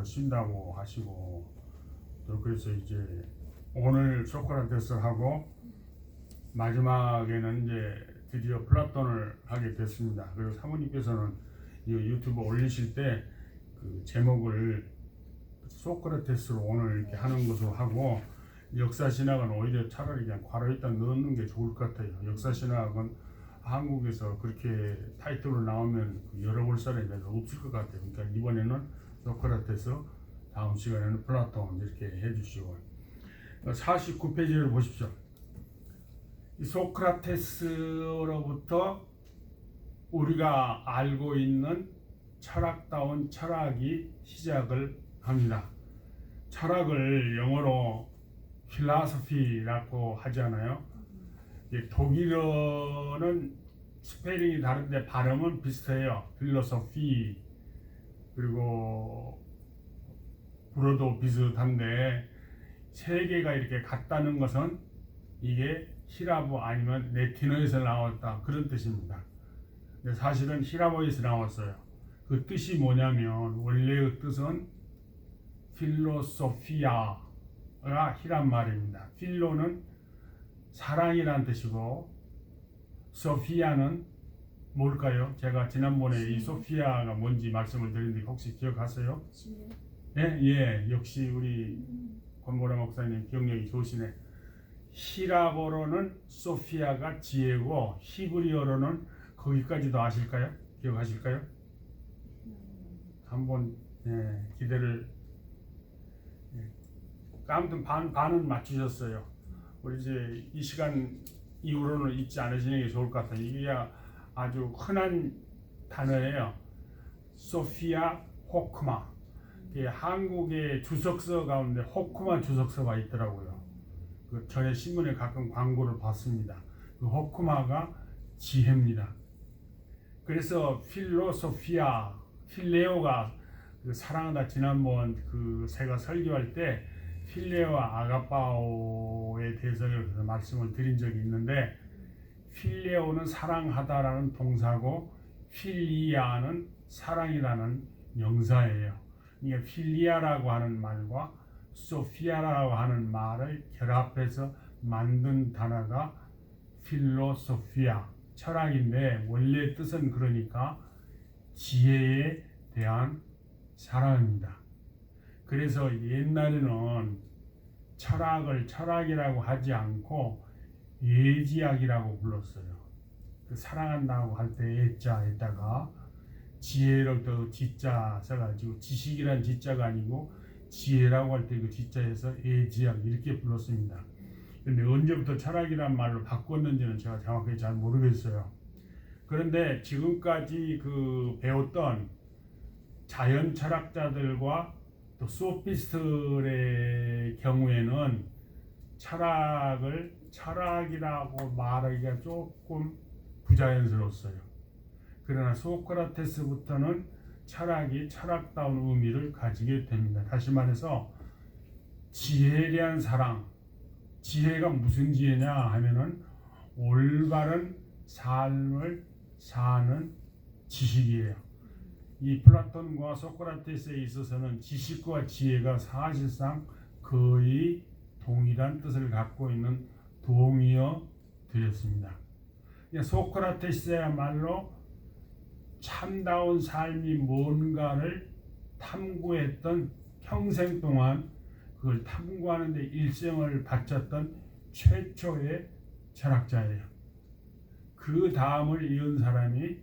쉰다고 하시고, 또 그래서 이제 오늘 소크라테스하고 마지막에는 이제 드디어 플라톤을 하게 됐습니다. 그리고 사모님께서는 이 유튜브 올리실 때 그 제목을 소크라테스로 오늘 이렇게 하는 것으로 하고, 역사 신학은 오히려 차라리 그냥 괄호 일단 넣는 게 좋을 것 같아요. 역사 신학은 한국에서 그렇게 타이틀로 나오면 열어볼 사람이 없을 것 같아요. 그러니까 이번에는 소크라테스, 다음 시간에는 플라톤 이렇게 해주시고, 49페이지를 보십시오. 이 소크라테스로부터 우리가 알고 있는 철학다운 철학이 시작을 합니다. 철학을 영어로 필라소피라고 하잖아요. 독일어는 스펠링이 다른데 발음은 비슷해요. 필로소피, 그리고 불어도 비슷한데 세 개가 이렇게 같다는 것은 이게 히라보 아니면 레티노에서 나왔다, 그런 뜻입니다. 근데 사실은 히라보에서 나왔어요. 그 뜻이 뭐냐면 원래의 뜻은 필로소피아가 히란 말입니다. 필로는 사랑이란 뜻이고 소피아는 뭘까요? 제가 지난번에 이 소피아가 뭔지 말씀을 드렸는데 혹시 기억하세요? 예, 예, 역시 우리 권보라 목사님 기억력이 좋으시네. 히라보로는 소피아가 지혜고 히브리어로는 거기까지도 아실까요? 기억하실까요? 한번 기대를, 아무튼 반은 맞추셨어요. 우리 이제 이 시간 이후로는 잊지 않으시는 게 좋을 것 같아요. 이게 아주 흔한 단어예요. 소피아 호크마. 한국의 주석서 가운데 호크마 주석서가 있더라고요. 그 전에 신문에 가끔 광고를 봤습니다. 그 호크마가 지혜입니다. 그래서 필로소피아, 필레오가 그 사랑하다, 지난번 그 제가 설교할 때 필레오와 아가파오에 대해서 말씀을 드린 적이 있는데, 필레오는 사랑하다라는 동사고 필리아는 사랑이라는 명사예요. 그러니까 필리아라고 하는 말과 소피아라고 하는 말을 결합해서 만든 단어가 필로소피아, 철학인데 원래 뜻은 그러니까 지혜에 대한 사랑입니다. 그래서 옛날에는 철학을 철학이라고 하지 않고 예지학이라고 불렀어요. 그 사랑한다고 할 때 예자에다가 지혜를 또 지자 써가지고, 지식이란 지자가 아니고 지혜라고 할 때 그 지자에서 예지학 이렇게 불렀습니다. 근데 언제부터 철학이란 말로 바꿨는지는 제가 정확히 잘 모르겠어요. 그런데 지금까지 그 배웠던 자연 철학자들과 또 소피스트의 경우에는 철학을 철학이라고 말하기가 조금 부자연스러웠어요. 그러나 소크라테스부터는 철학이 철학다운 의미를 가지게 됩니다. 다시 말해서 지혜에 대한 사랑, 지혜가 무슨 지혜냐 하면은 올바른 삶을 사는 지식이에요. 이 플라톤과 소크라테스에 있어서는 지식과 지혜가 사실상 거의 동일한 뜻을 갖고 있는 동의어 드렸습니다. 소크라테스야말로 참다운 삶이 뭔가를 탐구했던, 평생 동안 그걸 탐구하는 데 일생을 바쳤던 최초의 철학자예요. 그 다음을 이은 사람이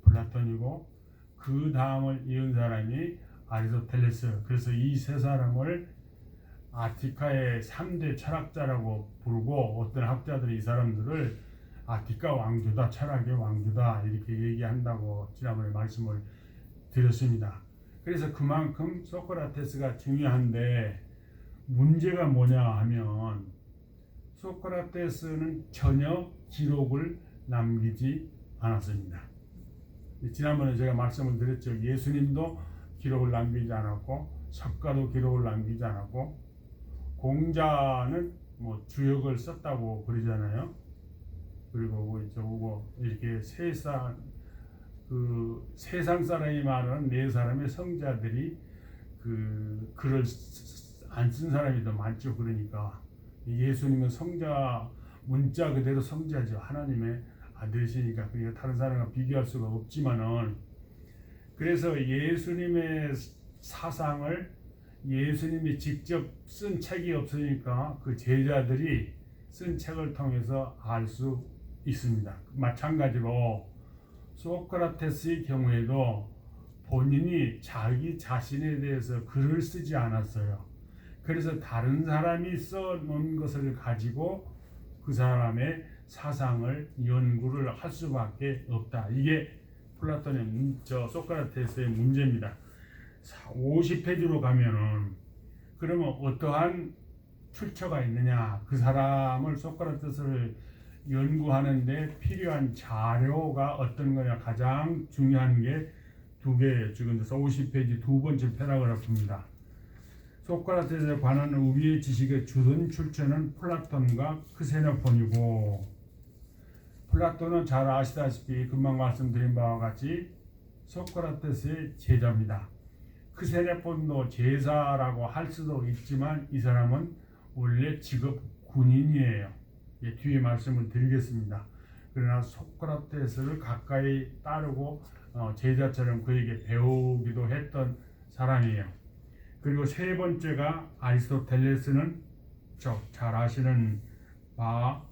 플라톤이고 그 다음을 이은 사람이 아리스토텔레스. 그래서 이 세 사람을 아티카의 3대 철학자라고 부르고, 어떤 학자들이 이 사람들을 아티카 왕조다, 철학의 왕조다 이렇게 얘기한다고 지난번에 말씀을 드렸습니다. 그래서 그만큼 소크라테스가 중요한데, 문제가 뭐냐 하면 소크라테스는 전혀 기록을 남기지 않았습니다. 지난번에 제가 말씀을 드렸죠. 예수님도 기록을 남기지 않았고, 석가도 기록을 남기지 않았고, 공자는 뭐 주역을 썼다고 그러잖아요. 그리고 이렇게 세상 사람이 말하는 네 사람의 성자들이 그 글을 안 쓴 사람이 더 많죠. 그러니까 예수님은 성자, 문자 그대로 성자죠. 하나님의 아들이시니까. 그러니까 다른 사람과 비교할 수가 없지만은, 그래서 예수님의 사상을 예수님이 직접 쓴 책이 없으니까 그 제자들이 쓴 책을 통해서 알 수 있습니다. 마찬가지로 소크라테스의 경우에도 본인이 자기 자신에 대해서 글을 쓰지 않았어요. 그래서 다른 사람이 써놓은 것을 가지고 그 사람의 사상을 연구를 할 수밖에 없다. 이게 플라톤의 소크라테스의 문제입니다. 50페이지로 가면은 그러면 어떠한 출처가 있느냐, 그 사람을 소크라테스를 연구하는데 필요한 자료가 어떤 거냐, 가장 중요한 게 두 개예요. 지금 50페이지 두 번째 패러그래프입니다. 소크라테스에 관한 우리의 지식의 주된 출처는 플라톤과 크세노폰이고, 플라톤은 잘 아시다시피 금방 말씀드린 바와 같이 소크라테스의 제자입니다. 크세노폰도 제자라고 할 수도 있지만 이 사람은 원래 직업 군인이에요. 뒤에 말씀을 드리겠습니다. 그러나 소크라테스를 가까이 따르고 제자처럼 그에게 배우기도 했던 사람이에요. 그리고 세 번째가 아리스토텔레스는 잘 아시는 바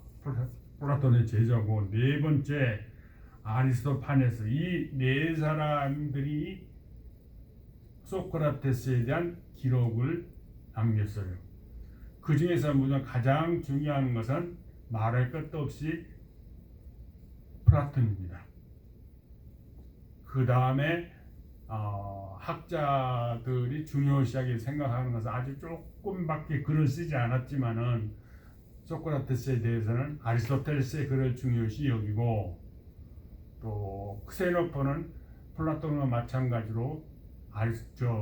플라톤의 제자고, 네 번째 아리스토파네스. 이 네 사람들이 소크라테스에 대한 기록을 남겼어요. 그 중에서 무슨 가장 중요한 것은 말할 것도 없이 플라톤입니다. 그 다음에 학자들이 중요시하게 생각하는 것은 아주 조금밖에 글을 쓰지 않았지만은 소크라테스에 대해서는 아리스토텔레스의 글을 중요시 여기고, 또 크세노폰은 플라톤과 마찬가지로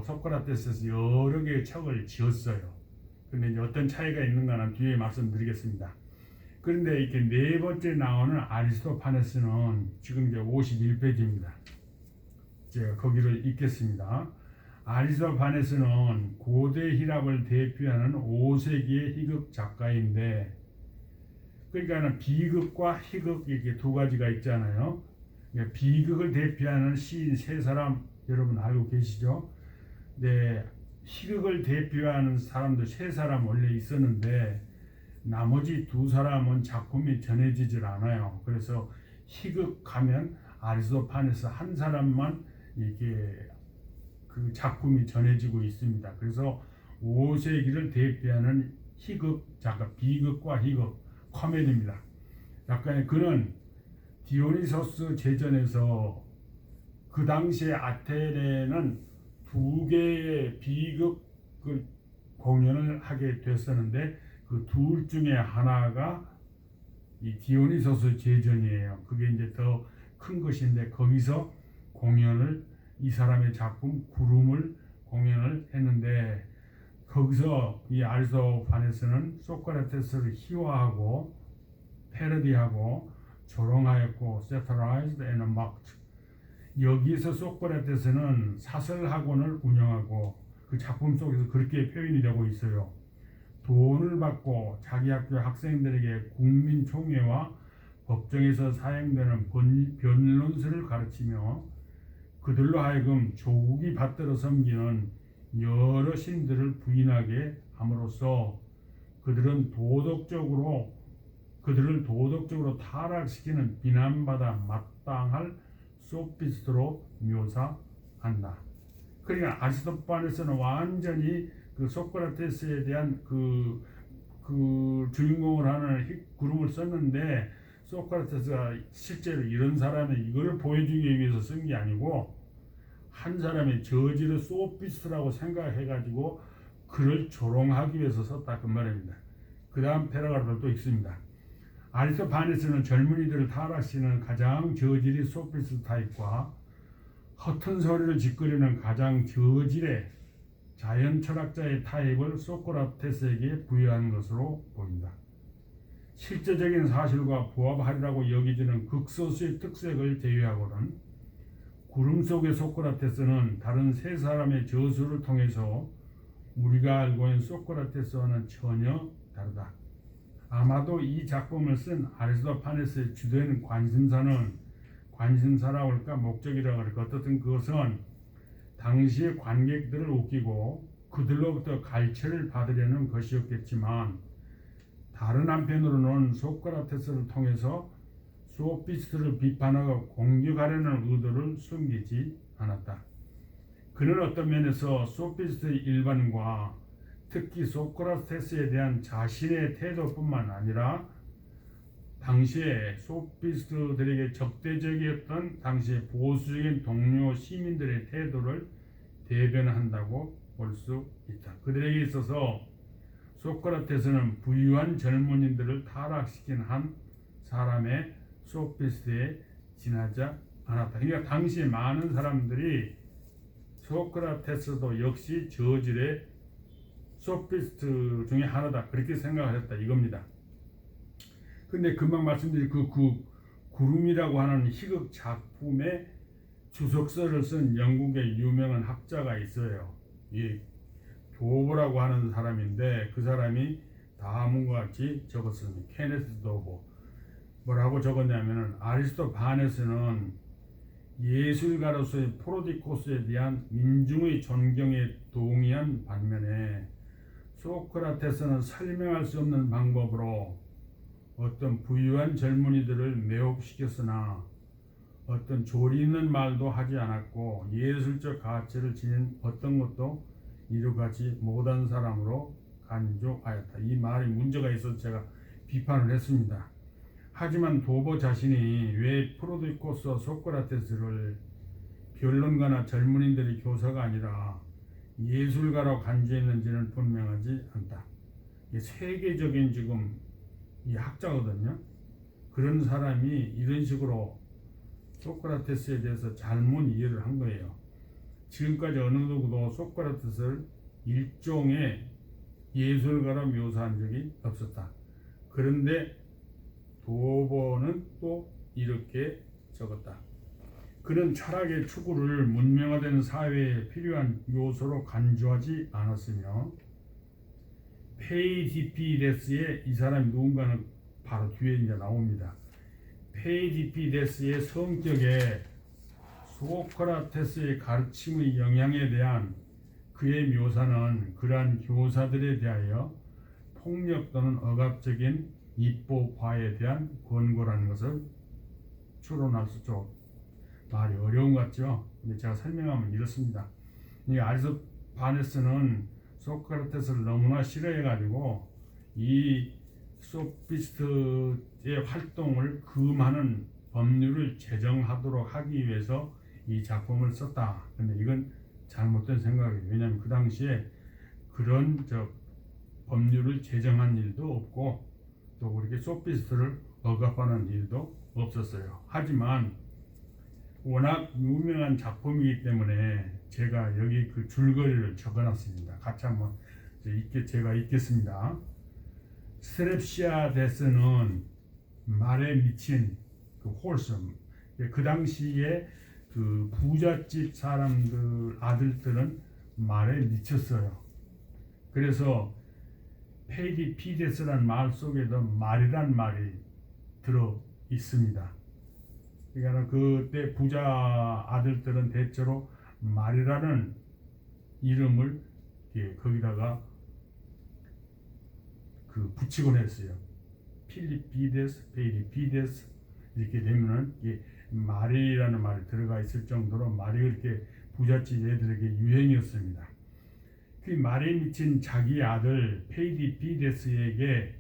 소크라테스에서 여러 개의 책을 지었어요. 근데 이제 어떤 차이가 있는가는 뒤에 말씀드리겠습니다. 그런데 이렇게 네 번째 나오는 아리스토파네스는 지금 이제 51페이지입니다. 제가 거기를 읽겠습니다. 아리스토파네스는 고대 히랍을 대표하는 5세기의 희극 작가인데, 그러니까 비극과 희극 이렇게 두 가지가 있잖아요. 비극을 대표하는 시인 세 사람 여러분 알고 계시죠? 네, 희극을 대표하는 사람도 세 사람 원래 있었는데 나머지 두 사람은 작품이 전해지질 않아요. 그래서 희극하면 아리스토파네스 한 사람만 이렇게 그 작품이 전해지고 있습니다. 그래서 5세기를 대표하는 희극 작가, 비극과 희극, 코미디입니다. 약간의 그는 디오니소스 제전에서 그 당시에 아테네는 두 개의 비극 공연을 하게 됐었는데 그 둘 중에 하나가 이 디오니소스 제전이에요. 그게 이제 더 큰 것인데 거기서 공연을 이 사람의 작품 구름을 공연을 했는데 거기서 이 아리스토파네스는 소크라테스를 희화하고 패러디하고 조롱하였고 satirized and mocked. 여기서 소크라테스는 사설학원을 운영하고 그 작품 속에서 그렇게 표현이 되고 있어요. 돈을 받고 자기 학교 학생들에게 국민총회와 법정에서 사용되는 변론서를 가르치며 그들로 하여금 조국이 받들어 섬기는 여러 신들을 부인하게 함으로써 그들을 도덕적으로 타락시키는 비난받아 마땅할 소피스트로 묘사한다. 그러니까 아리스토파네스는 완전히 그 소크라테스에 대한 그 주인공을 하는 구름을 썼는데 소크라테스가 실제로 이런 사람의 이걸 보여주기 위해서 쓴 게 아니고 한 사람의 저지를 소피스트라고 생각해가지고 그를 조롱하기 위해서 썼다 그 말입니다. 그 다음 패러그래프가 또 있습니다. 아리스토파네스는 젊은이들을 타락시키는 가장 저질의 소피스트 타입과 허튼 소리를 짓거리는 가장 저질의 자연 철학자의 타입을 소크라테스에게 부여한 것으로 보인다. 실제적인 사실과 부합하리라고 여기지는 극소수의 특색을 제외하고는 구름 속의 소크라테스는 다른 세 사람의 저술을 통해서 우리가 알고 있는 소크라테스와는 전혀 다르다. 아마도 이 작품을 쓴 아리스토파네스의 주된 관심사라고 할까 목적이라고 할까 어떻든 그것은 당시의 관객들을 웃기고 그들로부터 갈채를 받으려는 것이었겠지만 다른 한편으로는 소크라테스를 통해서 소피스트를 비판하고 공격하려는 의도를 숨기지 않았다. 그는 어떤 면에서 소피스트의 일반과 특히 소크라테스에 대한 자신의 태도뿐만 아니라 당시에 소피스트들에게 적대적이었던 당시의 보수적인 동료 시민들의 태도를 대변한다고 볼 수 있다. 그들에게 있어서 소크라테스는 부유한 젊은이들을 타락시킨 한 사람의 소피스트에 지나지 않았다. 그러니까 당시 많은 사람들이 소크라테스도 역시 저질의 소피스트 중에 하나다 그렇게 생각하셨다 이겁니다. 근데 금방 말씀드린 그 구름이라고 하는 희극 작품의 주석서를 쓴 영국의 유명한 학자가 있어요. 이 도보라고 하는 사람인데 그 사람이 다음과 같이 적었습니다. 케네스 도보. 뭐라고 적었냐면은 아리스토파네스는 예술가로서의 프로디코스에 대한 민중의 존경에 동의한 반면에 소크라테스는 설명할 수 없는 방법으로 어떤 부유한 젊은이들을 매혹시켰으나 어떤 조리 있는 말도 하지 않았고 예술적 가치를 지닌 어떤 것도 이루가지 못한 사람으로 간주하였다. 이 말이 문제가 있어서 제가 비판을 했습니다. 하지만 도보 자신이 왜 프로디코스와 소크라테스를 변론가나 젊은이들의 교사가 아니라 예술가로 간주했는지는 분명하지 않다. 세계적인 지금 이 학자거든요. 그런 사람이 이런 식으로 소크라테스에 대해서 잘못 이해를 한 거예요. 지금까지 어느 누구도 소크라테스를 일종의 예술가로 묘사한 적이 없었다. 그런데 도보는 또 이렇게 적었다. 그는 철학의 추구를 문명화된 사회에 필요한 요소로 간주하지 않았으며 페이디피데스의 이 사람이 누군가는 바로 뒤에 이제 나옵니다. 페이디피데스의 성격에 소크라테스의 가르침의 영향에 대한 그의 묘사는 그러한 교사들에 대하여 폭력 또는 억압적인 입법화에 대한 권고라는 것을 추론할 수 있죠. 말이 어려운 것 같죠? 근데 제가 설명하면 이렇습니다. 이 아리스토파네스는 소크라테스를 너무나 싫어해가지고 이 소피스트의 활동을 금하는 법률을 제정하도록 하기 위해서 이 작품을 썼다. 근데 이건 잘못된 생각이에요. 왜냐하면 그 당시에 그런 법률을 제정한 일도 없고 또 그렇게 소피스트를 억압하는 일도 없었어요. 하지만 워낙 유명한 작품이기 때문에 제가 여기 그 줄거리를 적어놨습니다. 같이 한번 제가 읽겠습니다. 스트랩시아데스는 말에 미친 그 홀섬, 그 당시에 그 부잣집 사람들 아들들은 말에 미쳤어요. 그래서 페이디피데스라는 말 속에도 말이란 말이 들어 있습니다. 그러니까 그때 부자 아들들은 대체로 말이라는 이름을 거기다가 붙이곤 했어요. 필리피데스, 페이디피데스 이렇게 되면은 말이라는 말이 들어가 있을 정도로 말이 그렇게 부잣집 애들에게 유행이었습니다. 그 말에 미친 자기 아들 페이디피데스에게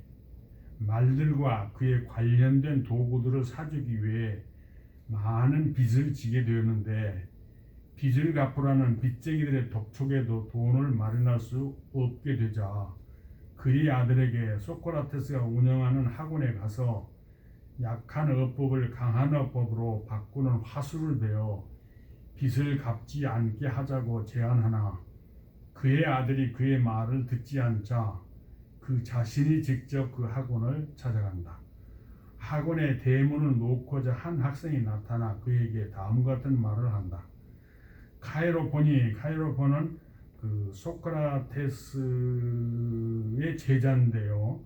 말들과 그에 관련된 도구들을 사주기 위해 많은 빚을 지게 되었는데 빚을 갚으라는 빚쟁이들의 독촉에도 돈을 마련할 수 없게 되자 그의 아들에게 소크라테스가 운영하는 학원에 가서 약한 어법을 강한 어법으로 바꾸는 화술을 배워 빚을 갚지 않게 하자고 제안하나 그의 아들이 그의 말을 듣지 않자 그 자신이 직접 그 학원을 찾아간다. 학원의 대문을 놓고자 한 학생이 나타나 그에게 다음과 같은 말을 한다. 카이로폰은 그 소크라테스의 제자인데요.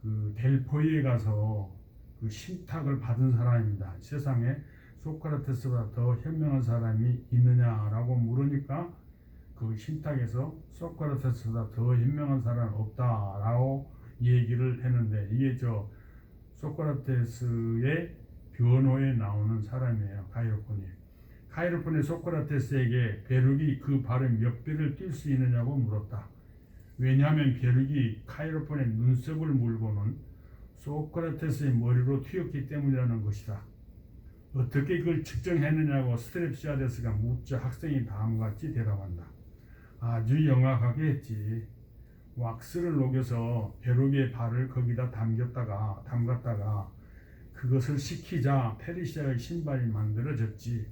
그 델포이에 가서 그 신탁을 받은 사람입니다. 세상에 소크라테스보다 더 현명한 사람이 있느냐라고 물으니까 그 신탁에서 소크라테스보다 더 현명한 사람은 없다라고 얘기를 했는데, 이게 저 소크라테스의 변호에 나오는 사람이에요. 카이로폰이 소크라테스에게 벼룩이 그 발에 몇 배를 뛸 수 있느냐고 물었다. 왜냐하면 벼룩이 카이로폰의 눈썹을 물고는 소크라테스의 머리로 튀었기 때문이라는 것이다. 어떻게 그걸 측정했느냐고 스트랩시아데스가 묻자 학생이 다음과 같이 대답한다. 아주 영악하게 했지. 왁스를 녹여서 벼룩의 발을 거기다 담갔다가 그것을 식히자 페르시아의 신발이 만들어졌지.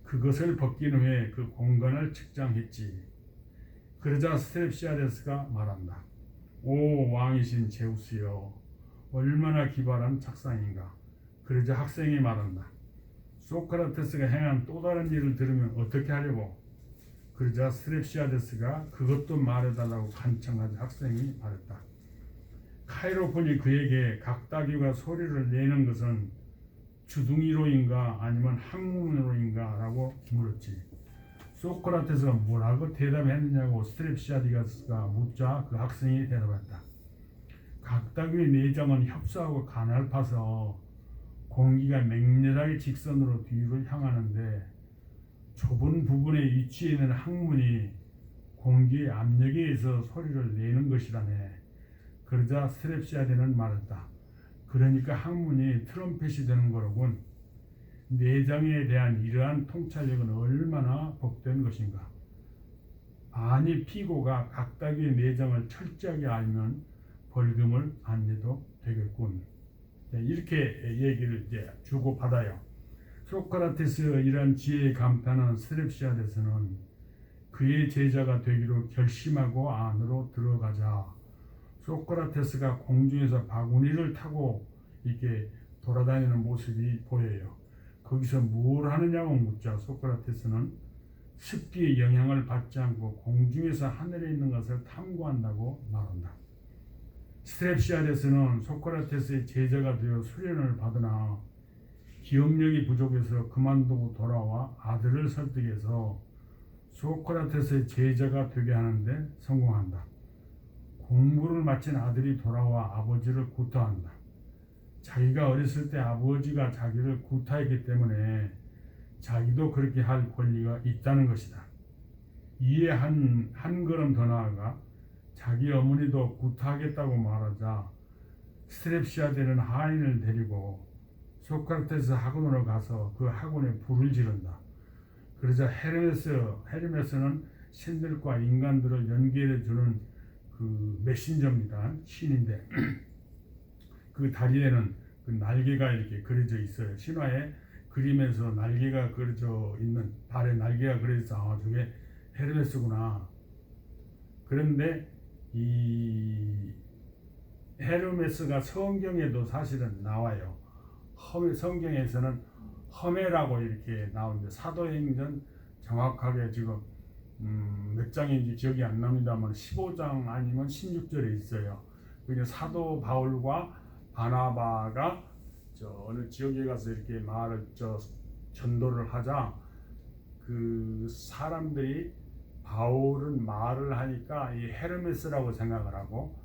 그것을 벗긴 후에 그 공간을 측정했지. 그러자 스트랩시아데스가 말한다. 오 왕이신 제우스여, 얼마나 기발한 착상인가. 그러자 학생이 말한다. 소크라테스가 행한 또 다른 일을 들으면 어떻게 하려고? 그러자 스트랩시아데스가 그것도 말해달라고 간청하자 학생이 말했다. 카이로폰이 그에게 각다귀가 소리를 내는 것은 주둥이로인가 아니면 항문으로인가 라고 물었지. 소크라테스가 뭐라고 대답했느냐고 스트랩시아데스가 묻자 그 학생이 대답했다. 각다귀의 내장은 협소하고 가늘파서 공기가 맹렬하게 직선으로 뒤로 향하는데 좁은 부분에 위치해 있는 항문이 공기의 압력에 의해서 소리를 내는 것이라네. 그러자 스트랩시아데는 말했다. 그러니까 항문이 트럼펫이 되는 거로군. 내장에 대한 이러한 통찰력은 얼마나 복된 것인가. 아니 피고가 각다귀의 내장을 철저하게 알면 벌금을 안 내도 되겠군. 이렇게 얘기를 이제 주고받아요. 소크라테스의 이러한 지혜의 감탄은 스트랩시아데스는 그의 제자가 되기로 결심하고 안으로 들어가자 소크라테스가 공중에서 바구니를 타고 이렇게 돌아다니는 모습이 보여요. 거기서 뭘 하느냐고 묻자 소크라테스는 습기의 영향을 받지 않고 공중에서 하늘에 있는 것을 탐구한다고 말한다. 스트랩시아데스는 소크라테스의 제자가 되어 수련을 받으나 기억력이 부족해서 그만두고 돌아와 아들을 설득해서 소크라테스의 제자가 되게 하는데 성공한다. 공부를 마친 아들이 돌아와 아버지를 구타한다. 자기가 어렸을 때 아버지가 자기를 구타했기 때문에 자기도 그렇게 할 권리가 있다는 것이다. 이에 한 걸음 더 나아가 자기 어머니도 구타하겠다고 말하자 스트랩시아데는 하인을 데리고 소크라테스 학원으로 가서 그 학원에 불을 지른다. 그러자 헤르메스는 신들과 인간들을 연결해 주는 그 메신저입니다. 신인데 그 다리에는 그 날개가 이렇게 그려져 있어요. 신화에 그림에서 날개가 그려져 있는, 발에 날개가 그려져 저게 헤르메스구나. 그런데 이 헤르메스가 성경에도 사실은 나와요. 성경에서는 허메라고 이렇게 나오는데 사도행전 정확하게 지금 몇 장인지 기억이 안 납니다만 15장 아니면 16절에 있어요. 그냥 사도 바울과 바나바가 저 어느 지역에 가서 이렇게 전도를 하자 그 사람들이 바울은 말을 하니까 이 헤르메스라고 생각을 하고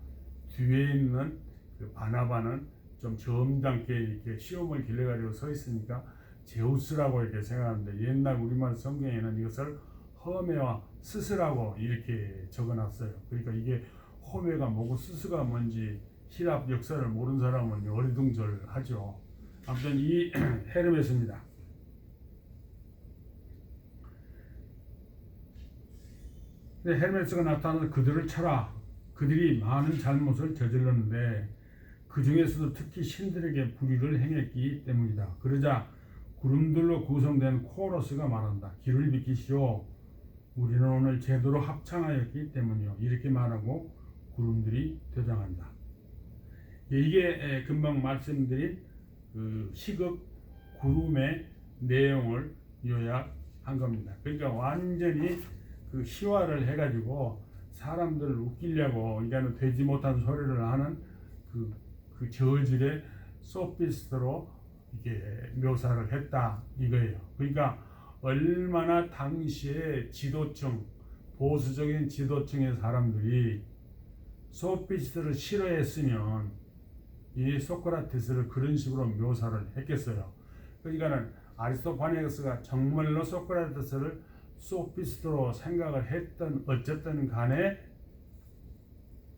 뒤에 있는 그 바나바는 좀 점잖게 이렇게 시험을 길러가지고 서 있으니까 제우스라고 이렇게 생각하는데 옛날 우리말 성경에는 이것을 허메와 스스라고 이렇게 적어놨어요. 그러니까 이게 허메가 뭐고 스스가 뭔지 히랍 역사를 모르는 사람은 어리둥절하죠. 아무튼 이 헤르메스입니다. 근데 헤르메스가 나타나서 그들을 쳐라. 그들이 많은 잘못을 저질렀는데 그 중에서도 특히 신들에게 불의를 행했기 때문이다. 그러자 구름들로 구성된 코러스가 말한다. 길을 비키시오. 우리는 오늘 제대로 합창하였기 때문이요. 이렇게 말하고 구름들이 대장한다. 이게 금방 말씀드린 그 희극 구름의 내용을 요약한 겁니다. 그러니까 완전히 그 희화를 해가지고 사람들을 웃기려고 이제는 되지 못한 소리를 하는 그 저질의 소피스트로 이게 묘사를 했다 이거예요. 그러니까 얼마나 당시에 지도층, 보수적인 지도층의 사람들이 소피스트를 싫어했으면 이 소크라테스를 그런 식으로 묘사를 했겠어요. 그러니까는 아리스토파네스가 정말로 소크라테스를 소피스트로 생각을 했던 어쨌든 간에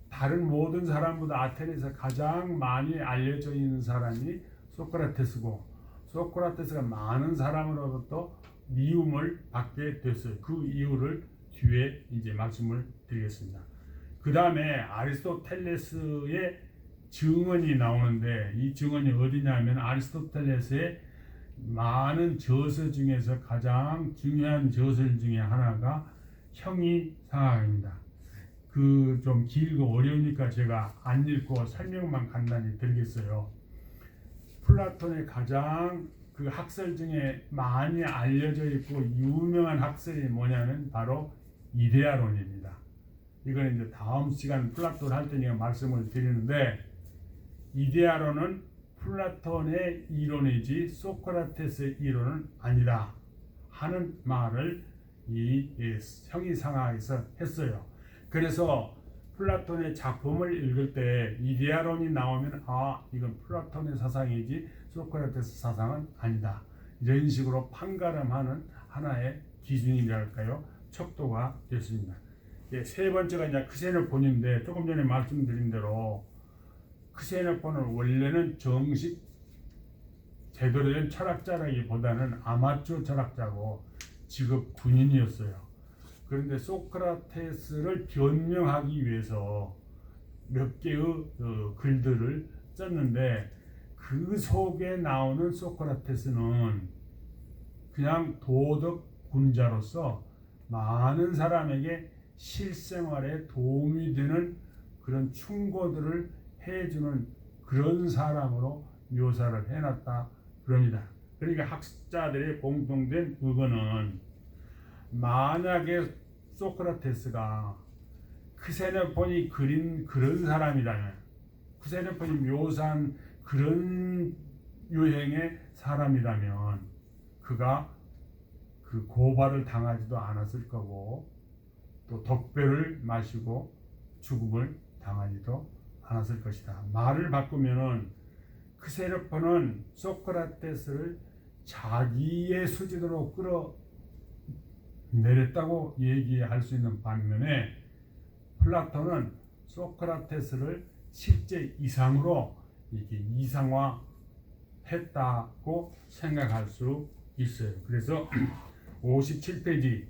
다른 모든 사람보다 아테네에서 가장 많이 알려져 있는 사람이 소크라테스고, 소크라테스가 많은 사람으로부터 미움을 받게 됐어요. 그 이유를 뒤에 이제 말씀을 드리겠습니다. 그 다음에 아리스토텔레스의 증언이 나오는데, 이 증언이 어디냐면 아리스토텔레스의 많은 저서 중에서 가장 중요한 저서 중에 하나가 형이상학입니다. 그 좀 길고 어려우니까 제가 안 읽고 설명만 간단히 드리겠어요. 플라톤의 가장 그 학설 중에 많이 알려져 있고 유명한 학설이 뭐냐면 바로 이데아론입니다. 이거는 이제 다음 시간 플라톤 할 때 제가 말씀을 드리는데, 이데아론은 플라톤의 이론이지 소크라테스의 이론은 아니다 하는 말을 이 형이상학에서 했어요. 그래서 플라톤의 작품을 읽을 때 이데아론이 나오면 이건 플라톤의 사상이지 소크라테스 사상은 아니다, 이런 식으로 판가름하는 하나의 기준이랄까요, 척도가 됐습니다. 세 번째가 이제 크세노폰인데, 조금 전에 말씀드린 대로 크세노폰은 원래는 정식 제대로 된 철학자라기보다는 아마추어 철학자고 직업 군인이었어요. 그런데 소크라테스를 변명하기 위해서 몇 개의 글들을 썼는데, 그 속에 나오는 소크라테스는 그냥 도덕 군자로서 많은 사람에게 실생활에 도움이 되는 그런 충고들을 해주는 그런 사람으로 묘사를 해놨다 그럽니다. 그러니까 학자들의 공통된 그거는, 만약에 소크라테스가 크세노폰이 그린 그런 사람이라면, 크세노폰이 묘사한 그런 유행의 사람이라면 그가 그 고발을 당하지도 않았을 거고, 또 독배를 마시고 죽음을 당하지도 않았을 것이다. 말을 바꾸면은 크세노폰은 소크라테스를 자기의 수준으로 끌어내렸다고 얘기할 수 있는 반면에, 플라톤은 소크라테스를 실제 이상으로 이렇게 이상화했다고 생각할 수 있어요. 그래서 57페이지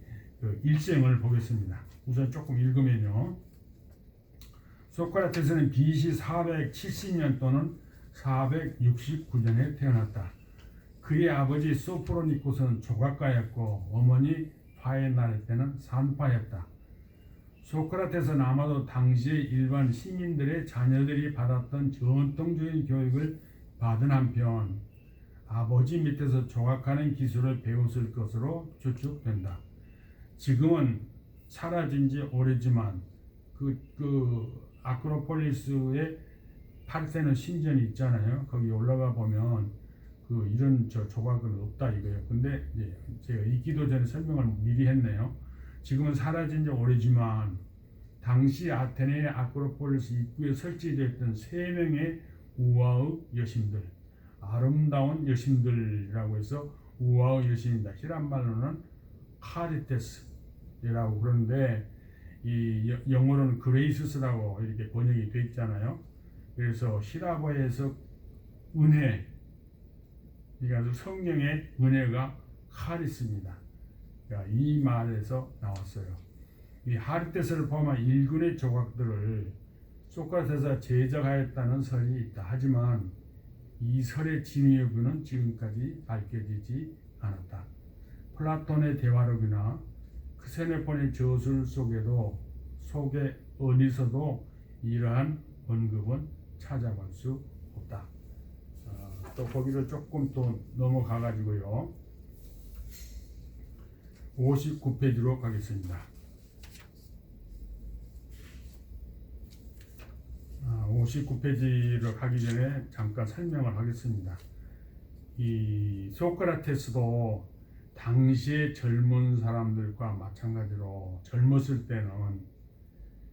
일생을 보겠습니다. 우선 조금 읽으면요. 소크라테스는 BC 470년 또는 469년에 태어났다. 그의 아버지 소프로니코스는 조각가였고 어머니 파에나레테는 산파였다. 소크라테스는 아마도 당시의 일반 시민들의 자녀들이 받았던 전통적인 교육을 받은 한편 아버지 밑에서 조각하는 기술을 배웠을 것으로 추측된다. 지금은 사라진 지 오래지만 그 아크로폴리스의 파르테논 신전이 있잖아요. 거기 올라가 보면 이런 조각은 없다 이거예요. 근데 이제 제가 읽기도 전에 설명을 미리 했네요. 지금은 사라진 지 오래지만 당시 아테네의 아크로폴리스 입구에 설치되었던 3명의 우아의 여신들, 아름다운 여신들이라고 해서 우아의 여신이다. 히란 말로는 카리테스라고 그러는데, 이 영어로는 그레이스라고 이렇게 번역이 되어 있잖아요. 그래서 히라보에서 은혜, 그러니까 성령의 은혜가 카리스입니다. 이 말에서 나왔어요. 이 하르테스를 포함한 일군의 조각들을 소크라테스가 제작하였다는 설이 있다. 하지만 이 설의 진위 여부는 지금까지 밝혀지지 않았다. 플라톤의 대화록이나 크세노폰의 저술 속에 어디서도 이러한 언급은 찾아볼 수 없다. 또 거기를 조금 또 넘어가 가지고요. 59페이지로 가겠습니다. 59페이지로 가기 전에 잠깐 설명을 하겠습니다. 이 소크라테스도 당시의 젊은 사람들과 마찬가지로 젊었을 때는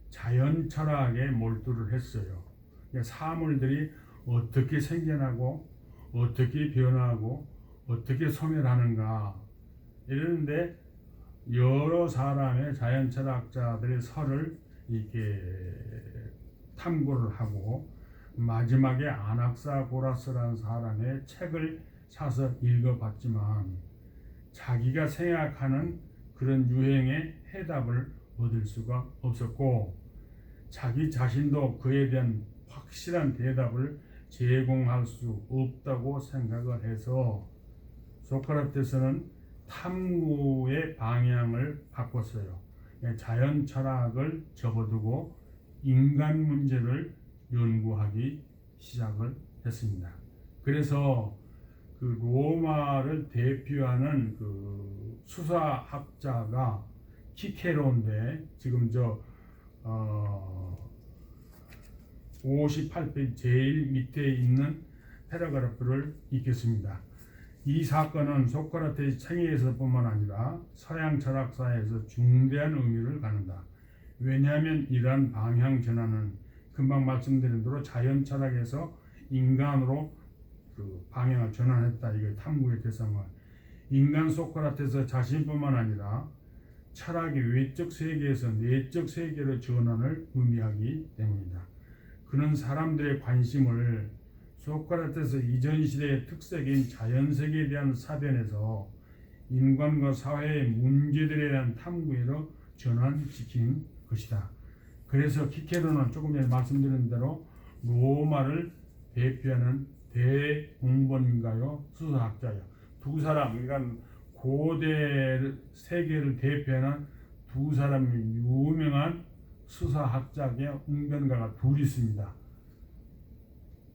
자연 철학에 몰두를 했어요. 사물들이 어떻게 생겨나고 어떻게 변하고 어떻게 소멸하는가 이러는데 여러 사람의 자연 철학자들의 설을 이렇게 탐구를 하고 마지막에 아낙사고라스라는 사람의 책을 사서 읽어봤지만 자기가 생각하는 그런 유행의 해답을 얻을 수가 없었고 자기 자신도 그에 대한 확실한 대답을 제공할 수 없다고 생각을 해서 소크라테스는 탐구의 방향을 바꿨어요. 자연 철학을 접어두고 인간 문제를 연구하기 시작을 했습니다. 그래서 그 로마를 대표하는 그 수사학자가 키케로인데 지금 58페이지 제일 밑에 있는 패러그래프를 읽겠습니다. 이 사건은 소크라테스 생애에서뿐만 아니라 서양 철학사에서 중대한 의미를 갖는다. 왜냐하면 이러한 방향 전환은 금방 말씀드린 대로 자연 철학에서 인간으로 그 방향을 전환했다. 이게 탐구의 대상은 인간 소크라테스 자신뿐만 아니라 철학의 외적 세계에서 내적 세계로 전환을 의미하기 때문이다. 그는 사람들의 관심을 소크라테스 이전 시대의 특색인 자연세계에 대한 사변에서 인간과 사회의 문제들에 대한 탐구로 전환시킨 것이다. 그래서 키케로는 조금 전에 말씀드린 대로 로마를 대표하는 대공본가요 수사학자예요. 두 사람, 그러니까 고대 세계를 대표하는 두 사람의 유명한 수사학자의 웅변가가 둘이 있습니다.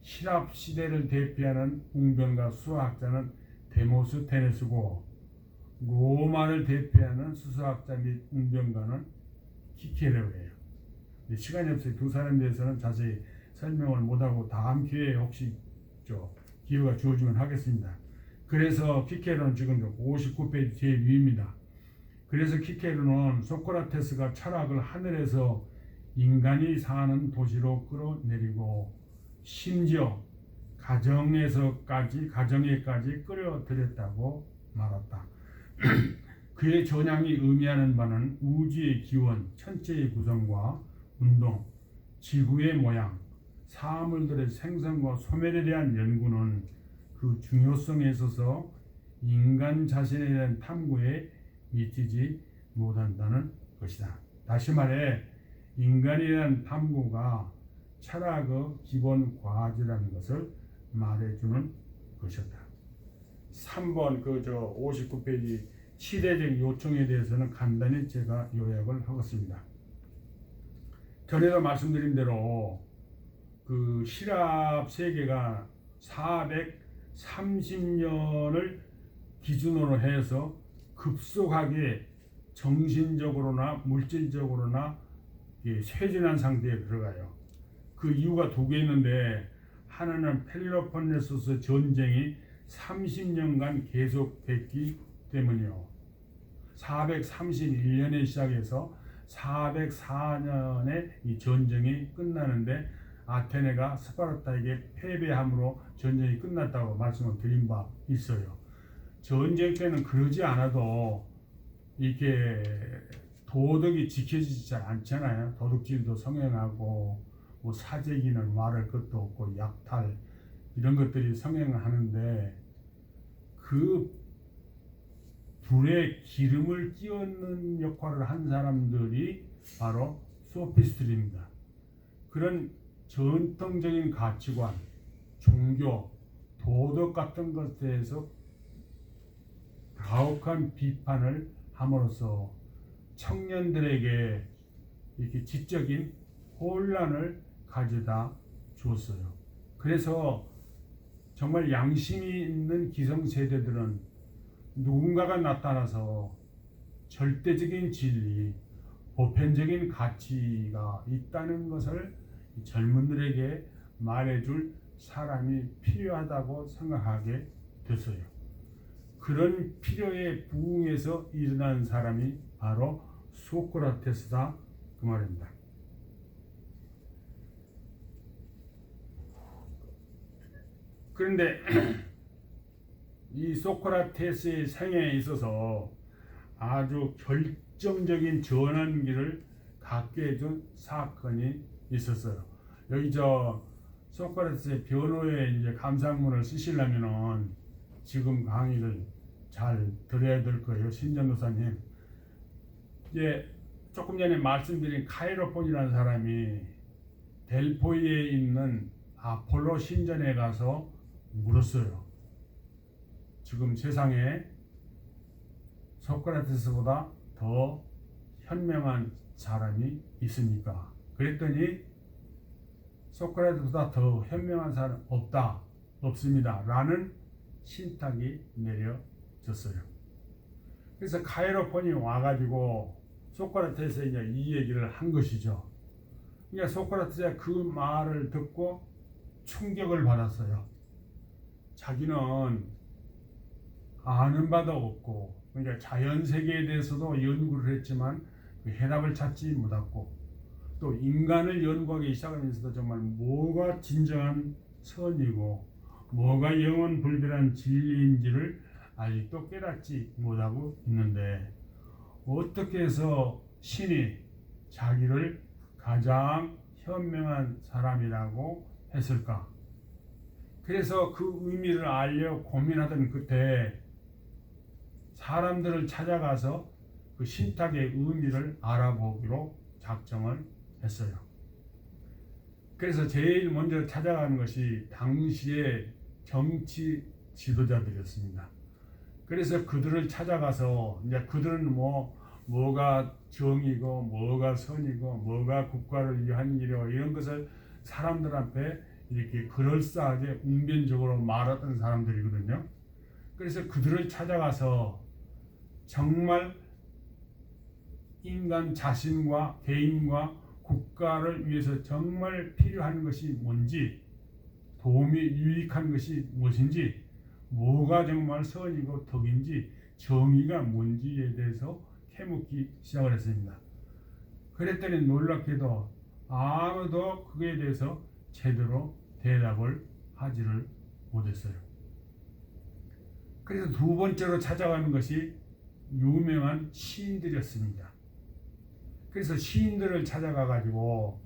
시랍 시대를 대표하는 웅변가 수사학자는 데모스테네스고 로마를 대표하는 수사학자 및 웅변가는 키케로예요. 시간이 없어요. 두 사람에 대해서는 자세히 설명을 못하고 다음 기회에 혹시 기회가 주어지면 하겠습니다. 그래서 키케로는 지금 59페이지 제일 위입니다. 그래서 키케로는 소크라테스가 철학을 하늘에서 인간이 사는 도시로 끌어내리고 심지어 가정에까지 끌어들였다고 말했다. 그의 전향이 의미하는 바는 우주의 기원, 천체의 구성과 운동, 지구의 모양, 사물들의 생성과 소멸에 대한 연구는 그 중요성에 있어서 인간 자신에 대한 탐구에 미치지 못한다는 것이다. 다시 말해 인간에 대한 탐구가 철학의 기본 과제라는 것을 말해주는 것이었다. 3번 59페이지 시대적 요청에 대해서는 간단히 제가 요약을 하겠습니다. 전에도 말씀드린 대로 그 시랍 세계가 430년을 기준으로 해서 급속하게 정신적으로나 물질적으로나 쇠진한 상태에 들어가요. 그 이유가 두 개 있는데 하나는 펠로폰네소스 전쟁이 30년간 계속됐기 때문이요. 431년에 시작해서 404년에 이 전쟁이 끝나는데 아테네가 스파르타에게 패배함으로 전쟁이 끝났다고 말씀을 드린 바 있어요. 전쟁 때는 그러지 않아도 이렇게 도덕이 지켜지지 잘 않잖아요. 도둑질도 성행하고 뭐 사재기는 말할 것도 없고 약탈 이런 것들이 성행을 하는데 그 불에 기름을 끼얹는 역할을 한 사람들이 바로 소피스트입니다. 그런 전통적인 가치관, 종교, 도덕 같은 것에 대해서 가혹한 비판을 함으로써 청년들에게 이렇게 지적인 혼란을 가져다 주었어요. 그래서 정말 양심이 있는 기성세대들은 누군가가 나타나서 절대적인 진리, 보편적인 가치가 있다는 것을 젊은들에게 말해줄 사람이 필요하다고 생각하게 됐어요. 그런 필요에 부응해서 일어난 사람이 바로 소크라테스다, 그 말입니다. 그런데 이 소크라테스의 생애에 있어서 아주 결정적인 전환기를 갖게 해준 사건이 있었어요. 여기 소크라테스의 변호의 이제 감상문을 쓰시려면은 지금 강의를 잘 들어야 될 거예요, 신전도사님. 이제 조금 전에 말씀드린 카이로폰이라는 사람이 델포이에 있는 아폴로 신전에 가서 물었어요. 지금 세상에 소크라테스보다 더 현명한 사람이 있습니까? 그랬더니 소크라테스보다 더 현명한 사람 없습니다 라는 신탁이 내려졌어요. 그래서 카이로폰이 와가지고 소크라테스에 이제 이 얘기를 한 것이죠. 그러니까 소크라테스가 그 말을 듣고 충격을 받았어요. 자기는 아는 바도 없고, 그러니까 자연 세계에 대해서도 연구를 했지만 그 해답을 찾지 못했고, 또 인간을 연구하기 시작하면서도 정말 뭐가 진정한 선이고 뭐가 영원 불변한 진리인지를 아직도 깨닫지 못하고 있는데, 어떻게 해서 신이 자기를 가장 현명한 사람이라고 했을까? 그래서 그 의미를 알려 고민하던 그때 사람들을 찾아가서 그 신탁의 의미를 알아보기로 작정을 했어요. 그래서 제일 먼저 찾아가는 것이 당시의 정치 지도자들이었습니다. 그래서 그들을 찾아가서 이제 그들은 뭐가 정이고 뭐가 선이고 뭐가 국가를 위한 일이고 이런 것을 사람들 앞에 이렇게 그럴싸하게 웅변적으로 말하던 사람들이거든요. 그래서 그들을 찾아가서 정말 인간 자신과 개인과 국가를 위해서 정말 필요한 것이 뭔지, 도움이 유익한 것이 무엇인지, 뭐가 정말 선이고 덕인지, 정의가 뭔지에 대해서 캐묻기 시작을 했습니다. 그랬더니 놀랍게도 아무도 그에 대해서 제대로 대답을 하지를 못했어요. 그래서 두 번째로 찾아가는 것이 유명한 시인들이었습니다. 그래서 시인들을 찾아가 가지고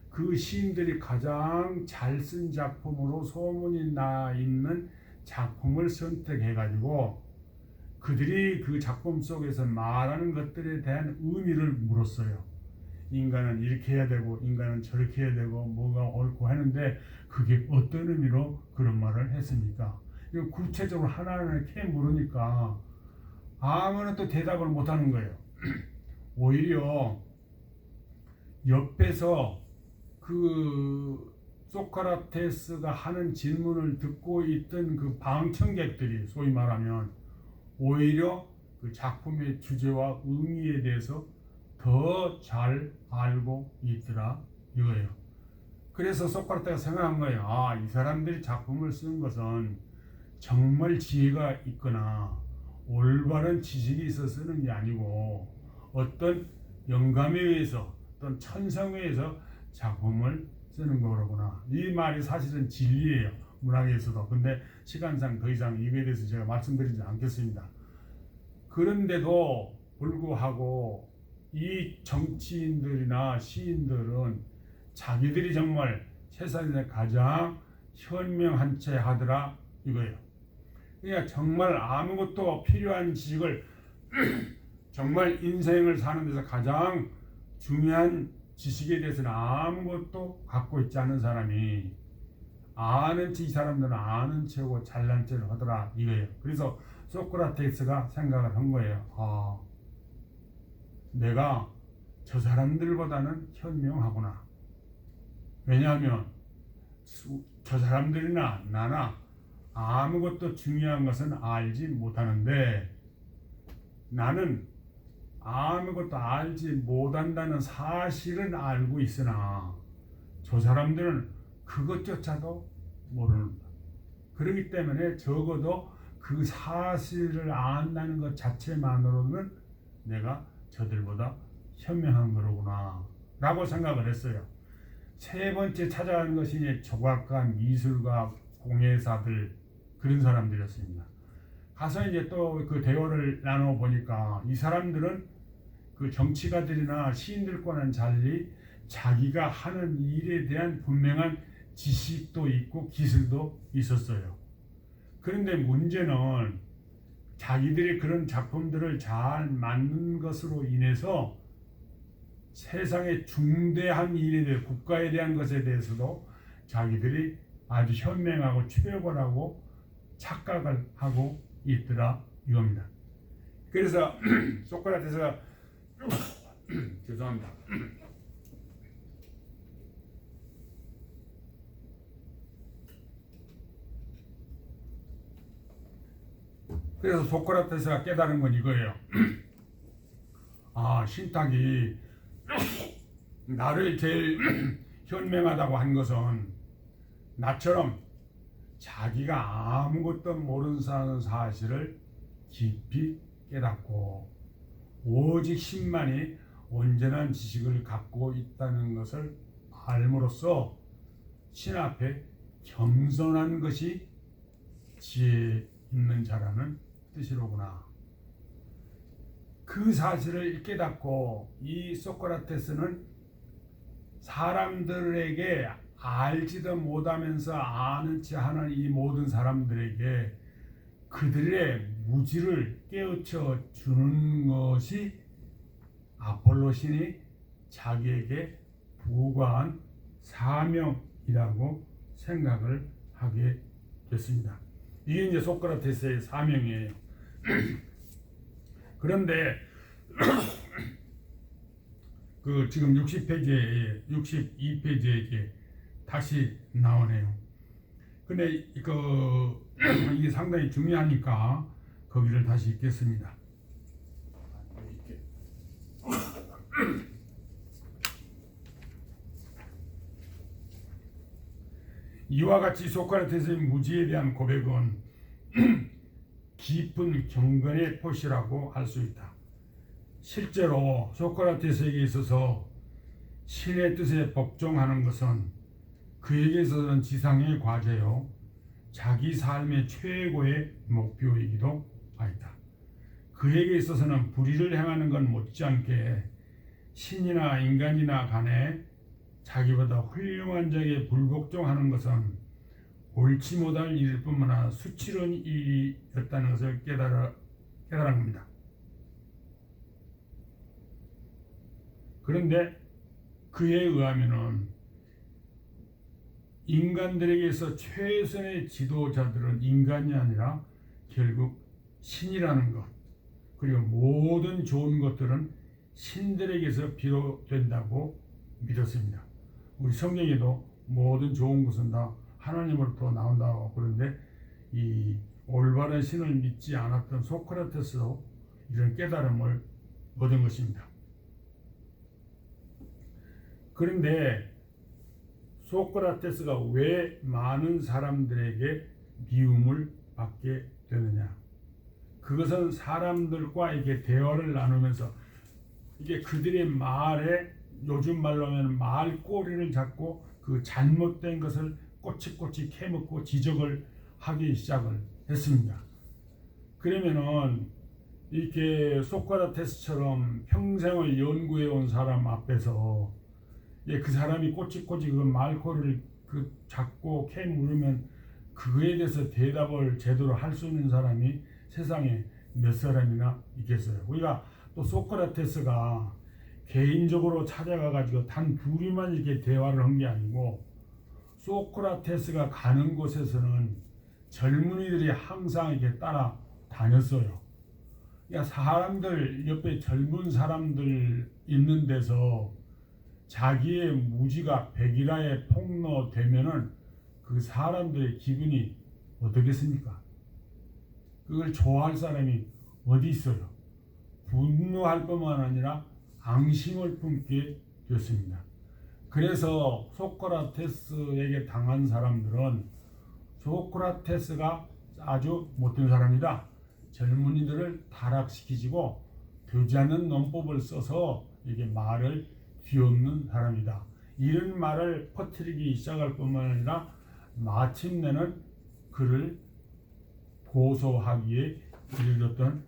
그 시인들이 가장 잘 쓴 작품으로 소문이 나 있는 작품을 선택해 가지고 그들이 그 작품 속에서 말하는 것들에 대한 의미를 물었어요. 인간은 이렇게 해야 되고 인간은 저렇게 해야 되고 뭐가 옳고 하는데 그게 어떤 의미로 그런 말을 했습니까? 이거 구체적으로 하나하나 이렇게 물으니까 아무나 또 대답을 못하는 거예요. 오히려 옆에서 그 소크라테스가 하는 질문을 듣고 있던 그 방청객들이 소위 말하면 오히려 그 작품의 주제와 의미에 대해서 더 잘 알고 있더라 이거예요. 그래서 소크라테스가 생각한 거예요. 이 사람들이 작품을 쓴 것은 정말 지혜가 있거나 올바른 지식이 있어서 쓰는 게 아니고 어떤 영감에 의해서 어떤 천성에 의해서 작품을 쓰는 거로구나. 이 말이 사실은 진리예요, 문학에서도. 근데 시간상 더 이상 이거에 대해서 제가 말씀드리지 않겠습니다. 그런데도 불구하고 이 정치인들이나 시인들은 자기들이 정말 세상에서 가장 현명한 채 하더라 이거예요. 그러니까 정말 아무것도 필요한 지식을 정말 인생을 사는 데서 가장 중요한 지식에 대해서는 아무것도 갖고 있지 않은 사람이 아는 이 사람들은 아는 채고 잘난 채를 하더라 이거예요. 그래서 소크라테스가 생각을 한 거예요. 내가 저 사람들보다는 현명하구나. 왜냐하면 저 사람들이나 나나 아무것도 중요한 것은 알지 못하는데 나는 아무것도 알지 못한다는 사실은 알고 있으나 저 사람들은 그것조차도 모르는다. 그렇기 때문에 적어도 그 사실을 안다는 것 자체만으로는 내가 저들보다 현명한 거로구나 라고 생각을 했어요. 세 번째 찾아가는 것이 이제 조각가, 미술가, 공예사들 그런 사람들이었습니다. 가서 이제 또 그 대화를 나눠 보니까 이 사람들은 그 정치가들이나 시인들과는 달리 자기가 하는 일에 대한 분명한 지식도 있고 기술도 있었어요. 그런데 문제는 자기들이 그런 작품들을 잘 만든 것으로 인해서 세상의 중대한 일에 대해 국가에 대한 것에 대해서도 자기들이 아주 현명하고 최고라고 착각을 하고 있더라 이겁니다. 그래서 소크라테스가 죄송합니다. 그래서 소크라테스가 깨달은 건 이거예요. 아, 신탁이 나를 제일 현명하다고 한 것은 나처럼 자기가 아무것도 모르는 사실을 깊이 깨닫고 오직 신만이 온전한 지식을 갖고 있다는 것을 알므로써 신 앞에 겸손한 것이 지혜 있는 자라는 뜻이로구나. 그 사실을 깨닫고 이 소크라테스는 사람들에게 알지도 못하면서 아는 체 하는 이 모든 사람들에게 그들의 무지를 깨우쳐 주는 것이 아폴로 신이 자기에게 부과한 사명이라고 생각을 하게 됐습니다. 이게 이제 소크라테스의 사명이에요. 그런데 그 지금 60페이지에 62페이지에 다시 나오네요. 근데 이게 상당히 중요하니까 거기를 다시 읽겠습니다. 이와 같이 소크라테스의 무지에 대한 고백은 깊은 경건의 표시라고 할 수 있다. 실제로 소크라테스에게 있어서 신의 뜻에 복종하는 것은 그에게 있어서는 지상의 과제요 자기 삶의 최고의 목표이기도 하였다. 그에게 있어서는 불의를 행하는 건 못지않게 신이나 인간이나 간에 자기보다 훌륭한 자에게 불복종하는 것은 옳지 못할 일일 뿐만 아니라 수치로운 일이었다는 것을 깨달은 겁니다. 그런데 그에 의하면은 인간들에게서 최선의 지도자들은 인간이 아니라 결국 신이라는 것, 그리고 모든 좋은 것들은 신들에게서 비롯된다고 믿었습니다. 우리 성경에도 모든 좋은 것은 다 하나님으로부터 나온다고 그런데 이 올바른 신을 믿지 않았던 소크라테스도 이런 깨달음을 얻은 것입니다. 그런데 소크라테스가 왜 많은 사람들에게 미움을 받게 되느냐? 그것은 사람들과 이게 대화를 나누면서 이게 그들의 말에 요즘 말로 하면 말꼬리를 잡고 그 잘못된 것을 꼬치꼬치 캐묻고 지적을 하기 시작을 했습니다. 그러면은 이렇게 소크라테스처럼 평생을 연구해 온 사람 앞에서 그 사람이 꼬치꼬치 그 말꼬리를 그 잡고 캐물으면 그에 대해서 대답을 제대로 할 수 있는 사람이 세상에 몇 사람이나 있겠어요. 우리가 또 소크라테스가 개인적으로 찾아가 가지고 단 둘이만 이렇게 대화를 한 게 아니고 소크라테스가 가는 곳에서는 젊은이들이 항상 이렇게 따라 다녔어요. 그러니까 사람들 옆에 젊은 사람들 있는 데서 자기의 무지가 백일하에 폭로되면은 그 사람들의 기분이 어떻겠습니까? 그걸 좋아할 사람이 어디 있어요? 분노할 뿐만 아니라 앙심을 품게 되었습니다. 그래서 소크라테스에게 당한 사람들은 소크라테스가 아주 못된 사람이다, 젊은이들을 타락시키고 되지 않는 논법을 써서 이게 말을 뒤엎는 사람이다, 이런 말을 퍼뜨리기 시작할 뿐만 아니라 마침내는 그를 고소하기에 이르렀던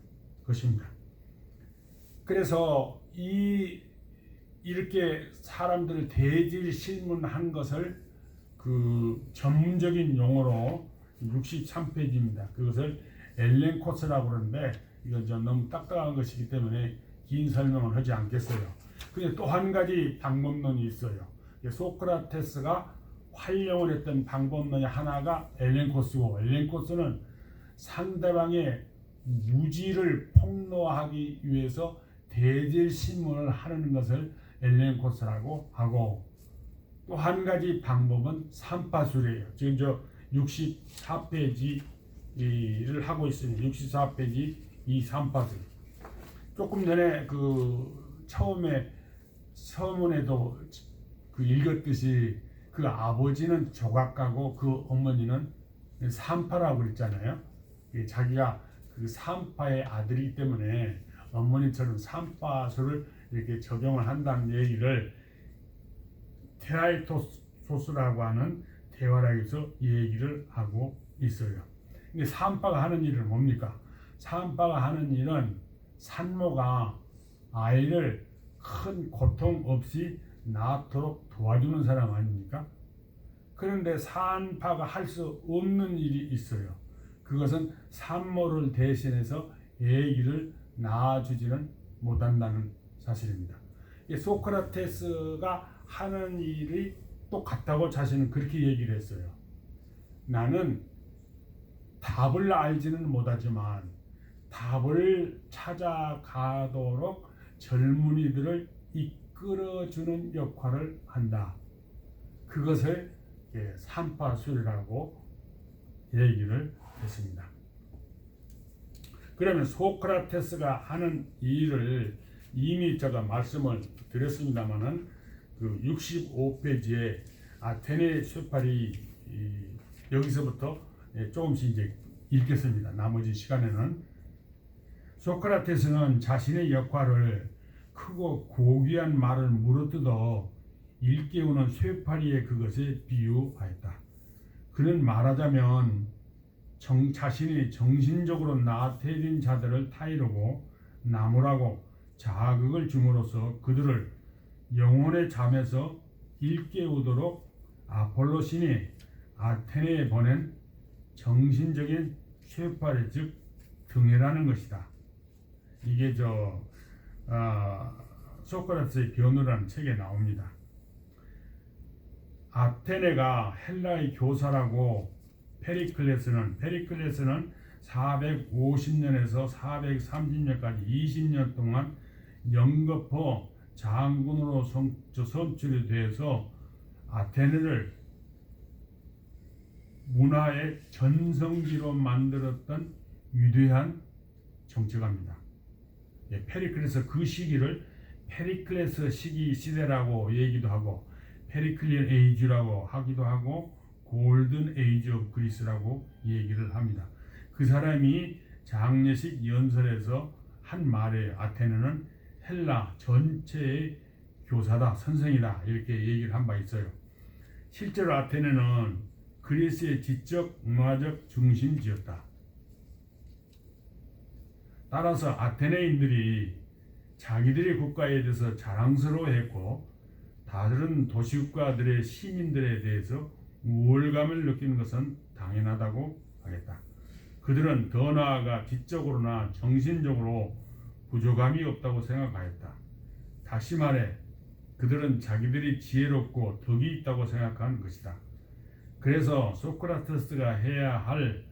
것입니다. 그래서 이렇게 사람들을 대질 신문한 것을 그 전문적인 용어로 63페이지입니다. 그것을 엘렌 코스라고 그러는데 이건 좀 너무 딱딱한 것이기 때문에 긴 설명은 하지 않겠어요. 근데 또 한 가지 방법론이 있어요. 소크라테스가 활용을 했던 방법론의 하나가 엘렌 코스고, 엘렌 코스는 상대방의 무지를 폭로하기 위해서 대질 신문을 하는 것을 엘렌 코스라고 하고, 또 한 가지 방법은 삼파술이에요. 지금 저 64페이지를 하고 있습니다. 64페이지 이 삼파술. 조금 전에 그 처음에 서문에도 그 읽었듯이 그 아버지는 조각가고 그 어머니는 삼파라고 그랬잖아요. 자기가 그 삼파의 아들이기 때문에 어머니처럼 삼파술을 이렇게 적용을 한다는 얘기를 테라이토소스라고 하는 대화락에서 얘기를 하고 있어요. 근데 삼파가 하는 일은 뭡니까? 삼파가 하는 일은 산모가 아이를 큰 고통 없이 낳도록 도와주는 사람 아닙니까? 그런데 산파가 할 수 없는 일이 있어요. 그것은 산모를 대신해서 아기를 낳아주지는 못한다는 사실입니다. 소크라테스가 하는 일이 똑같다고 자신은 그렇게 얘기를 했어요. 나는 답을 알지는 못하지만 답을 찾아가도록 젊은이들을 이끌어주는 역할을 한다. 그것을 삼파술이라고 얘기를 했습니다. 그러면 소크라테스가 하는 일을 이미 제가 말씀을 드렸습니다만은 그 65페이지에 아테네 쇠팔이 여기서부터 조금씩 이제 읽겠습니다. 나머지 시간에는 소크라테스는 자신의 역할을 크고 고귀한 말을 물어뜯어 일깨우는 쇠파리에 그것에 비유하였다. 그는 말하자면 자신이 정신적으로 나태해진 자들을 타이르고 나무라고 자극을 줌으로써 그들을 영혼의 잠에서 일깨우도록 아폴로 신이 아테네에 보낸 정신적인 쇠파리 즉 등이라는 것이다. 이게 소크라테스의 변호라는 책에 나옵니다. 아테네가 헬라의 교사라고 페리클레스는 450년에서 430년까지 20년 동안 영거포 장군으로 선출이 돼서 아테네를 문화의 전성기로 만들었던 위대한 정치가입니다. 페리클레스 그 시기를 페리클레스 시대라고 얘기도 하고 페리클리안 에이지라고 하기도 하고 골든 에이지 오브 그리스라고 얘기를 합니다. 그 사람이 장례식 연설에서 한 말에 아테네는 헬라 전체의 교사다, 선생이다 이렇게 얘기를 한 바 있어요. 실제로 아테네는 그리스의 지적 문화적 중심지였다. 따라서 아테네인들이 자기들의 국가에 대해서 자랑스러워했고 다른 도시국가들의 시민들에 대해서 우월감을 느끼는 것은 당연하다고 하겠다. 그들은 더 나아가 지적으로나 정신적으로 부족함이 없다고 생각하였다. 다시 말해 그들은 자기들이 지혜롭고 덕이 있다고 생각하는 것이다. 그래서 소크라테스가 해야 할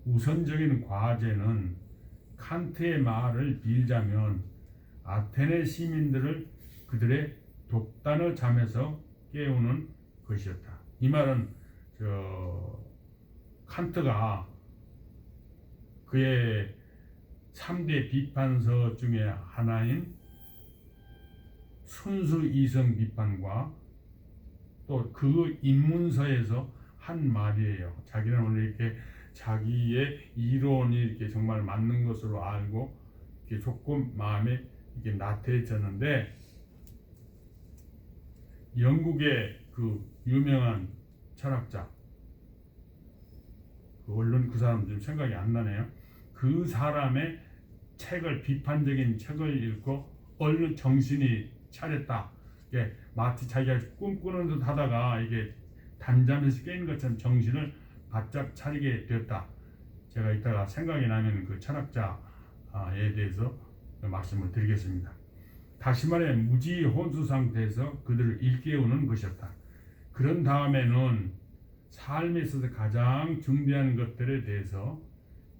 우선적인 과제는 칸트의 말을 빌자면 아테네 시민들을 그들의 독단의 잠에서 깨우는 것이었다. 이 말은 칸트가 그의 3대 비판서 중에 하나인 순수 이성 비판과 또 그 입문서에서 한 말이에요. 자기는 원래 이렇게 자기의 이론이 이렇게 정말 맞는 것으로 알고 이렇게 조금 마음에 이렇게 나태해졌는데, 영국의 그 유명한 철학자, 얼른 그 사람 좀 생각이 안 나네요. 그 사람의 책을, 비판적인 책을 읽고 얼른 정신이 차렸다. 예, 마치 자기가 꿈꾸는 듯 하다가 이게 단잠에서 깨는 것처럼 정신을 바짝 차리게 되었다. 제가 이따가 생각이 나면 그 철학자에 대해서 말씀을 드리겠습니다. 다시 말해 무지 혼수 상태에서 그들을 일깨우는 것이었다. 그런 다음에는 삶에 있어서 가장 중대한 것들에 대해서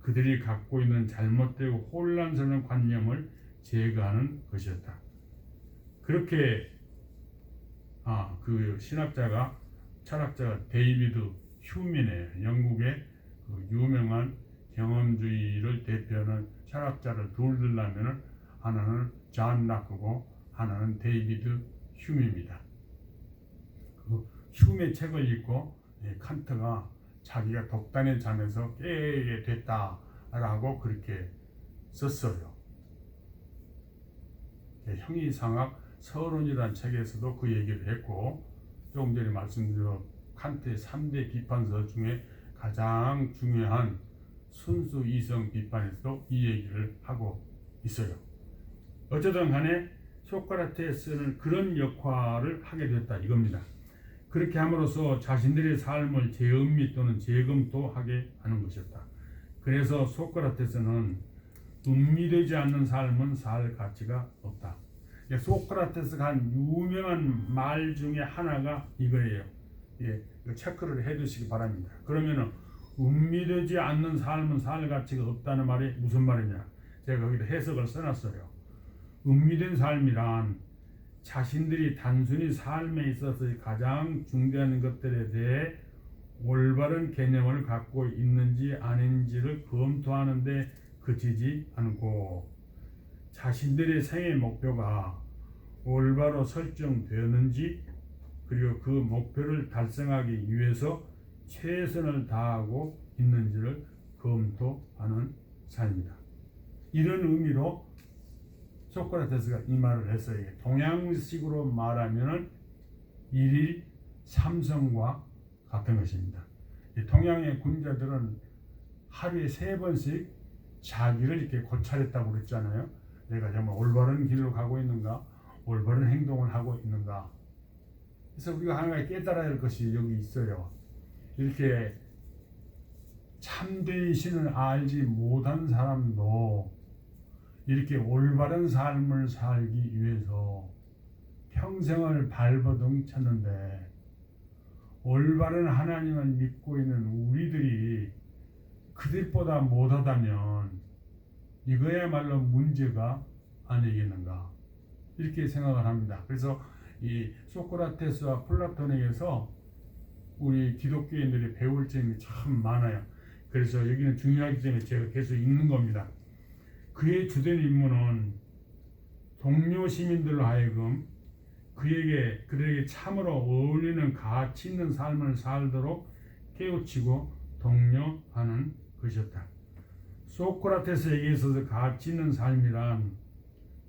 그들이 갖고 있는 잘못되고 혼란스러운 관념을 제거하는 것이었다. 그렇게 그 신학자가, 철학자가 데이비드 휴민이에요. 영국의 그 유명한 경험주의를 대표하는 철학자를 둘 들라면은 하나는 존 락크고 하나는 데이비드 휴미입니다. 그 휴미의 책을 읽고 칸트가 자기가 독단의 잠에서 깨게 됐다라고 그렇게 썼어요. 형이상학 서론이라는 책에서도 그 얘기를 했고, 조금 전에 말씀드린 칸트의 3대 비판서 중에 가장 중요한 순수 이성 비판에서도 이 얘기를 하고 있어요. 어쨌든 간에 소크라테스는 그런 역할을 하게 됐다 이겁니다. 그렇게 함으로써 자신들의 삶을 재음미 또는 재검토하게 하는 것이었다. 그래서 소크라테스는 음미되지 않는 삶은 살 가치가 없다. 소크라테스가 한 유명한 말 중에 하나가 이거예요. 체크를 해두시기 바랍니다. 그러면은 음미되지 않는 삶은 살 가치가 없다는 말이 무슨 말이냐? 제가 거기다 해석을 써놨어요. 음미된 삶이란 자신들이 단순히 삶에 있어서 가장 중대한 것들에 대해 올바른 개념을 갖고 있는지 아닌지를 검토하는 데 그치지 않고, 자신들의 생애 목표가 올바로 설정되었는지, 그리고 그 목표를 달성하기 위해서 최선을 다하고 있는지를 검토하는 삶이다. 이런 의미로 소크라테스가 이 말을 했어요. 동양식으로 말하면 일일 삼성과 같은 것입니다. 동양의 군자들은 하루에 3번씩 자기를 이렇게 고찰했다고 그랬잖아요. 내가 정말 올바른 길로 가고 있는가, 올바른 행동을 하고 있는가. 그래서 우리가 하나가 깨달아야 할 것이 여기 있어요. 이렇게 참된 신을 알지 못한 사람도 이렇게 올바른 삶을 살기 위해서 평생을 발버둥 쳤는데, 올바른 하나님을 믿고 있는 우리들이 그들보다 못하다면 이거야말로 문제가 아니겠는가, 이렇게 생각을 합니다. 그래서 이 소크라테스와 플라톤에게서 우리 기독교인들이 배울 점이 참 많아요. 그래서 여기는 중요하기 때문에 제가 계속 읽는 겁니다. 그의 주된 임무는 동료 시민들로 하여금 그들에게 참으로 어울리는 가치 있는 삶을 살도록 깨우치고 독려하는 것이었다. 소크라테스에게 있어서 가치 있는 삶이란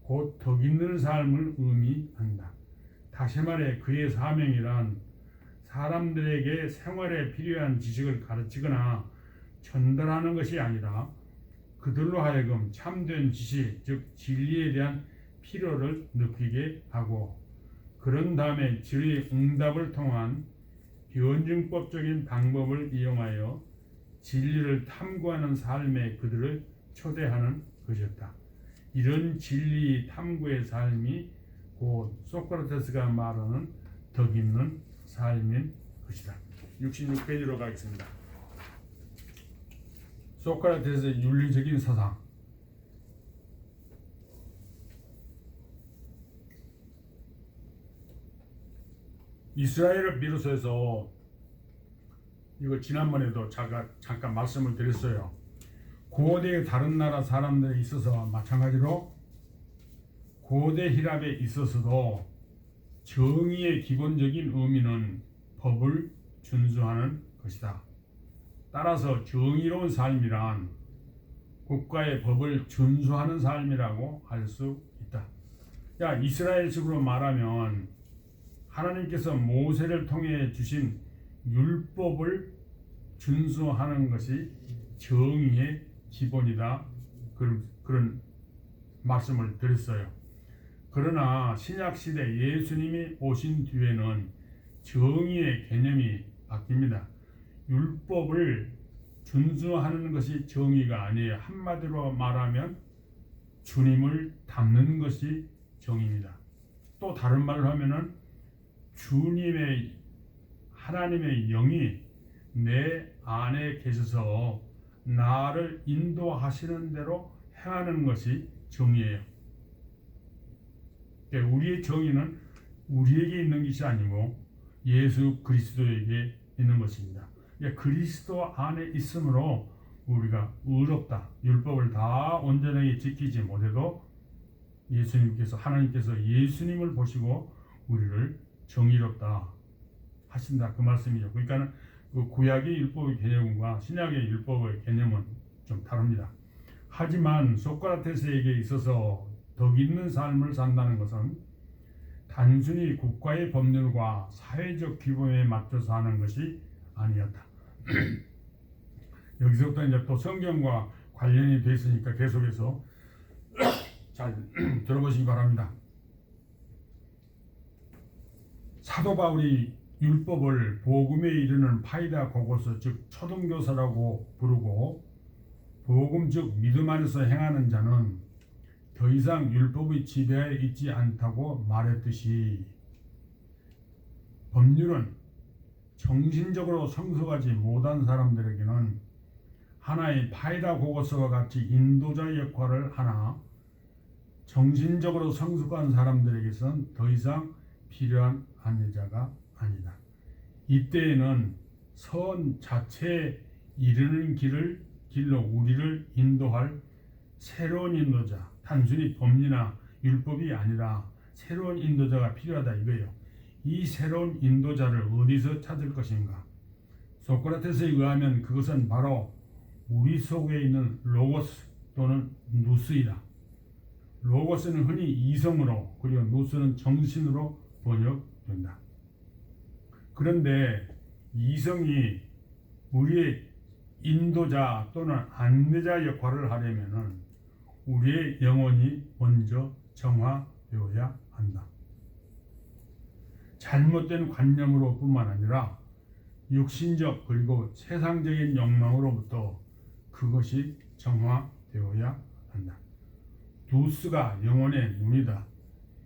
곧 덕 있는 삶을 의미한다. 다시 말해 그의 사명이란 사람들에게 생활에 필요한 지식을 가르치거나 전달하는 것이 아니라 그들로 하여금 참된 지식, 즉 진리에 대한 필요를 느끼게 하고, 그런 다음에 질의 응답을 통한 변증법적인 방법을 이용하여 진리를 탐구하는 삶에 그들을 초대하는 것이었다. 이런 진리 탐구의 삶이 곧 소크라테스가 말하는 덕 있는 삶인 것이다. 66페이지로 가겠습니다. 소크라테스의 윤리적인 사상. 이스라엘을 비롯해서 이거 지난번에도 잠깐 말씀을 드렸어요. 고대 다른 나라 사람들에 있어서 마찬가지로 고대 히랍에 있어서도 정의의 기본적인 의미는 법을 준수하는 것이다. 따라서 정의로운 삶이란 국가의 법을 준수하는 삶이라고 할 수 있다. 이스라엘식으로 말하면 하나님께서 모세를 통해 주신 율법을 준수하는 것이 정의의 기본이다. 그런 말씀을 드렸어요. 그러나 신약시대 예수님이 오신 뒤에는 정의의 개념이 바뀝니다. 율법을 준수하는 것이 정의가 아니에요. 한마디로 말하면 주님을 닮는 것이 정의입니다. 또 다른 말로 하면은 하나님의 영이 내 안에 계셔서 나를 인도하시는 대로 행하는 것이 정의예요. 우리의 정의는 우리에게 있는 것이 아니고 예수 그리스도에게 있는 것입니다. 그리스도 안에 있으므로 우리가 의롭다. 율법을 다 온전하게 지키지 못해도 하나님께서 예수님을 보시고 우리를 정의롭다 하신다. 그 말씀이죠. 그러니까 그 구약의 율법의 개념과 신약의 율법의 개념은 좀 다릅니다. 하지만 소크라테스에게 있어서 덕 있는 삶을 산다는 것은 단순히 국가의 법률과 사회적 규범에 맞춰서 하는 것이 아니었다. 여기서부터 이제 또 성경과 관련이 되어 있으니까 계속해서 잘 들어보시기 바랍니다. 사도 바울이 율법을 복음에 이르는 파이다 고고서 즉 초등교사라고 부르고 복음 즉 믿음 안에서 행하는 자는 더 이상 율법의 지배에 있지 않다고 말했듯이 법률은 정신적으로 성숙하지 못한 사람들에게는 하나의 파이다 고고서와 같이 인도자 역할을 하나 정신적으로 성숙한 사람들에게서는 더 이상 필요한 안내자가 아니다. 이때에는 선 자체에 이르는 길로 우리를 인도할 새로운 인도자, 단순히 법리나 율법이 아니라 새로운 인도자가 필요하다 이거예요. 이 새로운 인도자를 어디서 찾을 것인가? 소크라테스에 의하면 그것은 바로 우리 속에 있는 로고스 또는 누스이다. 로고스는 흔히 이성으로 그리고 누스는 정신으로 번역된다. 그런데 이성이 우리의 인도자 또는 안내자 역할을 하려면 우리의 영혼이 먼저 정화되어야 한다. 잘못된 관념으로 뿐만 아니라 육신적 그리고 세상적인 욕망으로부터 그것이 정화되어야 한다. 누스가 영혼의 눈이다.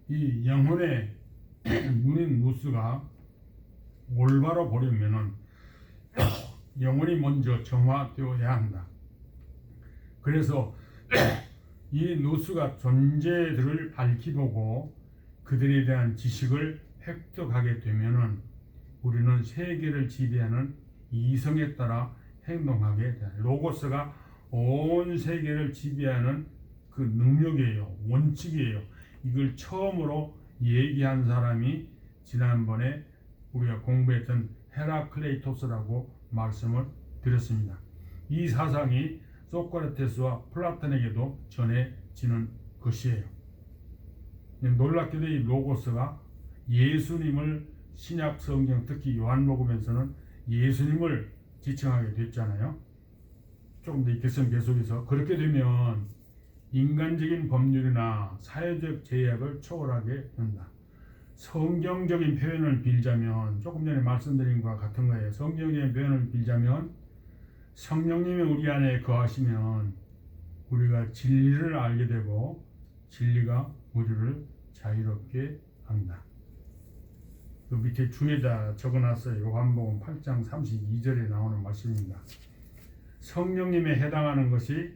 이 영혼의 눈인 누스가 올바로 보려면은 영혼이 먼저 정화되어야 한다. 그래서 이 누스가 존재들을 밝히보고 그들에 대한 지식을 획득하게 되면은 우리는 세계를 지배하는 이성에 따라 행동하게 된다. 로고스가 온 세계를 지배하는 그 능력이에요. 원칙이에요. 이걸 처음으로 얘기한 사람이 지난번에 우리가 공부했던 헤라클레이토스라고 말씀을 드렸습니다. 이 사상이 소크라테스와 플라톤에게도 전해지는 것이에요. 놀랍게도 이 로고스가 예수님을 신약 성경 특히 요한복음에서는 예수님을 지칭하게 됐잖아요. 조금 더 있겠으면 계속해서 그렇게 되면 인간적인 법률이나 사회적 제약을 초월하게 된다. 성경적인 표현을 빌자면 조금 전에 말씀드린 것과 같은 거예요. 성경적인 표현을 빌자면 성령님이 우리 안에 거하시면 우리가 진리를 알게 되고 진리가 우리를 자유롭게 한다. 그 밑에 주에다 적어놨어요. 요한복음 8장 32절에 나오는 말씀입니다. 성령님에 해당하는 것이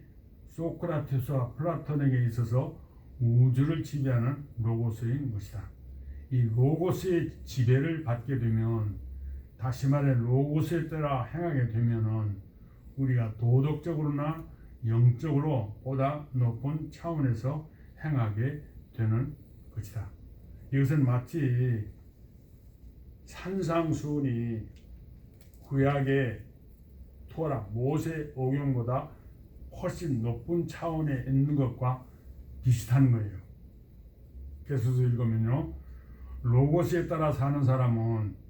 소크라테스와 플라톤에게 있어서 우주를 지배하는 로고스인 것이다. 이 로고스의 지배를 받게 되면 다시 말해 로고스에 따라 행하게 되면은 우리가 도덕적으로나 영적으로 보다 높은 차원에서 행하게 되는 것이다. 이것은 마치 산상수훈이 구약의 토라 모세 오경보다 훨씬 높은 차원에 있는 것과 비슷한 거예요. 계속해서 읽으면요, 로고스에 따라 사는 사람은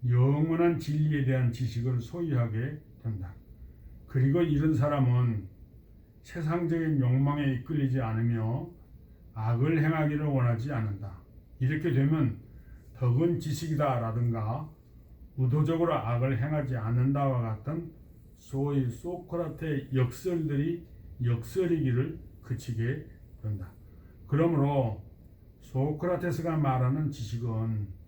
영원한 진리에 대한 지식을 소유하게 된다. 그리고 이런 사람은 세상적인 욕망에 이끌리지 않으며 악을 행하기를 원하지 않는다. 이렇게 되면 덕은 지식이다 라든가 의도적으로 악을 행하지 않는다와 같은 소위 소크라테의 역설들이 역설이기를 그치게 된다. 그러므로 소크라테스가 말하는 지식은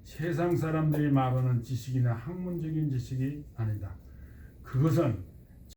세상 사람들이 말하는 지식이나 학문적인 지식이 아니다. 그것은